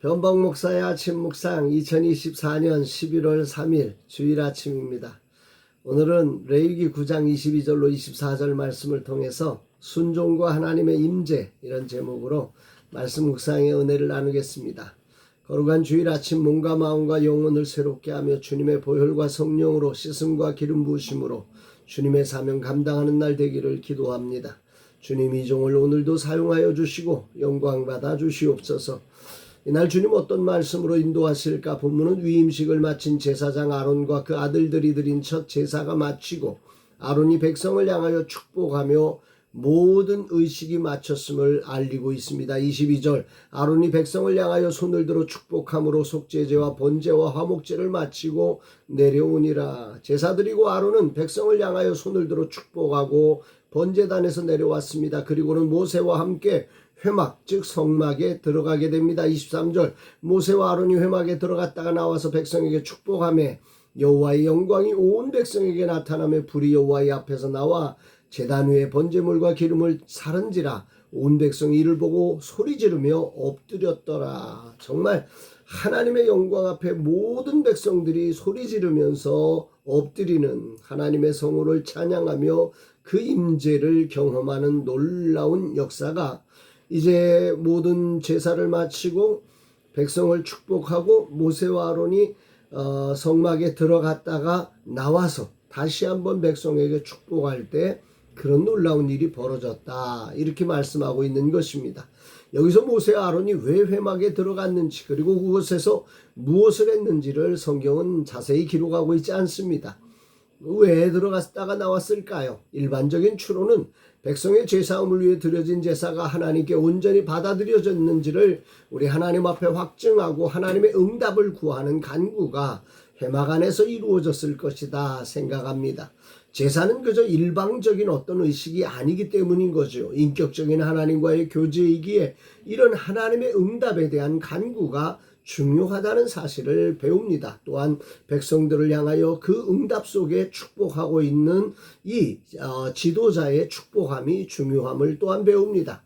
변방 목사의 아침 묵상 2024년 11월 3일 주일 아침입니다. 오늘은 레위기 9장 22절로 24절 말씀을 통해서 순종과 하나님의 임재 이런 제목으로 말씀 묵상의 은혜를 나누겠습니다. 거룩한 주일 아침 몸과 마음과 영혼을 새롭게 하며 주님의 보혈과 성령으로 씻음과 기름 부으심으로 주님의 사명 감당하는 날 되기를 기도합니다. 주님 이 종을 오늘도 사용하여 주시고 영광 받아 주시옵소서. 이날 주님 어떤 말씀으로 인도하실까? 본문은 위임식을 마친 제사장 아론과 그 아들들이 드린 첫 제사가 마치고 아론이 백성을 향하여 축복하며 모든 의식이 마쳤음을 알리고 있습니다. 22절 아론이 백성을 향하여 손을 들어 축복함으로 속죄제와 번제와 화목제를 마치고 내려오니라. 제사 드리고 아론은 백성을 향하여 손을 들어 축복하고 번제단에서 내려왔습니다. 그리고는 모세와 함께 회막 즉 성막에 들어가게 됩니다. 23절 모세와 아론이 회막에 들어갔다가 나와서 백성에게 축복하며 여호와의 영광이 온 백성에게 나타나며 불이 여호와의 앞에서 나와 제단 위에 번제물과 기름을 사른지라. 온 백성이 이를 보고 소리 지르며 엎드렸더라. 정말 하나님의 영광 앞에 모든 백성들이 소리 지르면서 엎드리는 하나님의 성호를 찬양하며 그 임재를 경험하는 놀라운 역사가 이제 모든 제사를 마치고 백성을 축복하고 모세와 아론이 성막에 들어갔다가 나와서 다시 한번 백성에게 축복할 때 그런 놀라운 일이 벌어졌다. 이렇게 말씀하고 있는 것입니다. 여기서 모세와 아론이 왜 회막에 들어갔는지 그리고 그곳에서 무엇을 했는지를 성경은 자세히 기록하고 있지 않습니다. 왜 들어갔다가 나왔을까요? 일반적인 추론은 백성의 죄사함을 위해 드려진 제사가 하나님께 온전히 받아들여졌는지를 우리 하나님 앞에 확증하고 하나님의 응답을 구하는 간구가 회막 안에서 이루어졌을 것이다 생각합니다. 제사는 그저 일방적인 어떤 의식이 아니기 때문인 거죠. 인격적인 하나님과의 교제이기에 이런 하나님의 응답에 대한 간구가 중요하다는 사실을 배웁니다. 또한 백성들을 향하여 그 응답 속에 축복하고 있는 이 지도자의 축복함이 중요함을 또한 배웁니다.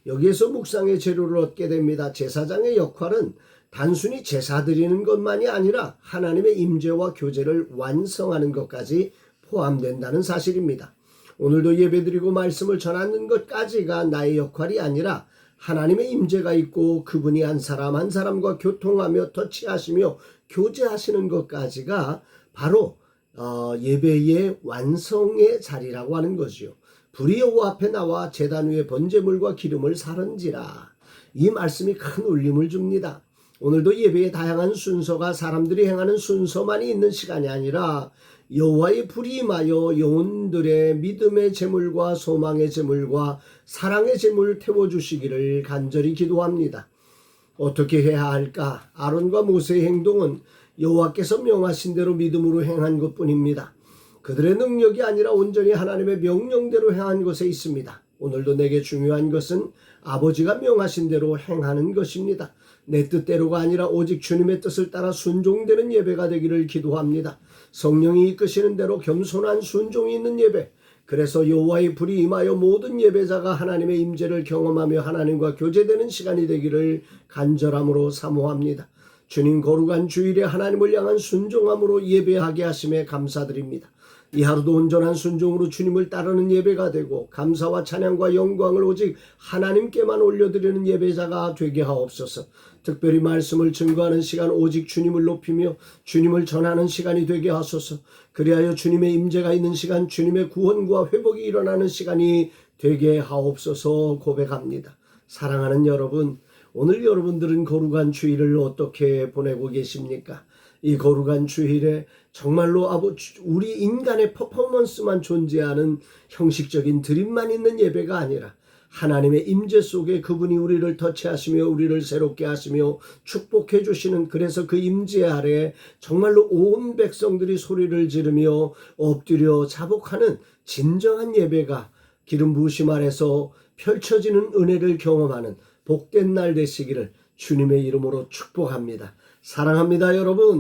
여기에서 묵상의 재료를 얻게 됩니다. 제사장의 역할은 단순히 제사 드리는 것만이 아니라 하나님의 임재와 교제를 완성하는 것까지 포함된다는 사실입니다. 오늘도 예배드리고 말씀을 전하는 것까지가 나의 역할이 아니라 하나님의 임재가 있고 그분이 한 사람 한 사람과 교통하며 터치하시며 교제하시는 것까지가 바로 예배의 완성의 자리라고 하는 것이요. 불이 여호와 앞에 나와 제단 위에 번제물과 기름을 사른지라. 이 말씀이 큰 울림을 줍니다. 오늘도 예배의 다양한 순서가 사람들이 행하는 순서만이 있는 시간이 아니라 여호와의 불이 임하여 영혼들의 믿음의 제물과 소망의 제물과 사랑의 제물을 태워주시기를 간절히 기도합니다. 어떻게 해야 할까? 아론과 모세의 행동은 여호와께서 명하신 대로 믿음으로 행한 것뿐입니다. 그들의 능력이 아니라 온전히 하나님의 명령대로 행한 것에 있습니다. 오늘도 내게 중요한 것은 아버지가 명하신 대로 행하는 것입니다. 내 뜻대로가 아니라 오직 주님의 뜻을 따라 순종되는 예배가 되기를 기도합니다. 성령이 이끄시는 대로 겸손한 순종이 있는 예배, 그래서 여호와의 불이 임하여 모든 예배자가 하나님의 임재를 경험하며 하나님과 교제되는 시간이 되기를 간절함으로 사모합니다. 주님 거룩한 주일에 하나님을 향한 순종함으로 예배하게 하심에 감사드립니다. 이 하루도 온전한 순종으로 주님을 따르는 예배가 되고 감사와 찬양과 영광을 오직 하나님께만 올려드리는 예배자가 되게 하옵소서. 특별히 말씀을 증거하는 시간 오직 주님을 높이며 주님을 전하는 시간이 되게 하소서. 그리하여 주님의 임재가 있는 시간, 주님의 구원과 회복이 일어나는 시간이 되게 하옵소서 고백합니다. 사랑하는 여러분, 오늘 여러분들은 거룩한 주일을 어떻게 보내고 계십니까? 이 거룩한 주일에 정말로 우리 인간의 퍼포먼스만 존재하는 형식적인 드림만 있는 예배가 아니라 하나님의 임재 속에 그분이 우리를 터치하시며 우리를 새롭게 하시며 축복해 주시는, 그래서 그 임재 아래 정말로 온 백성들이 소리를 지르며 엎드려 자복하는 진정한 예배가 기름 부으심 아래서 펼쳐지는 은혜를 경험하는 복된 날 되시기를 주님의 이름으로 축복합니다. 사랑합니다, 여러분.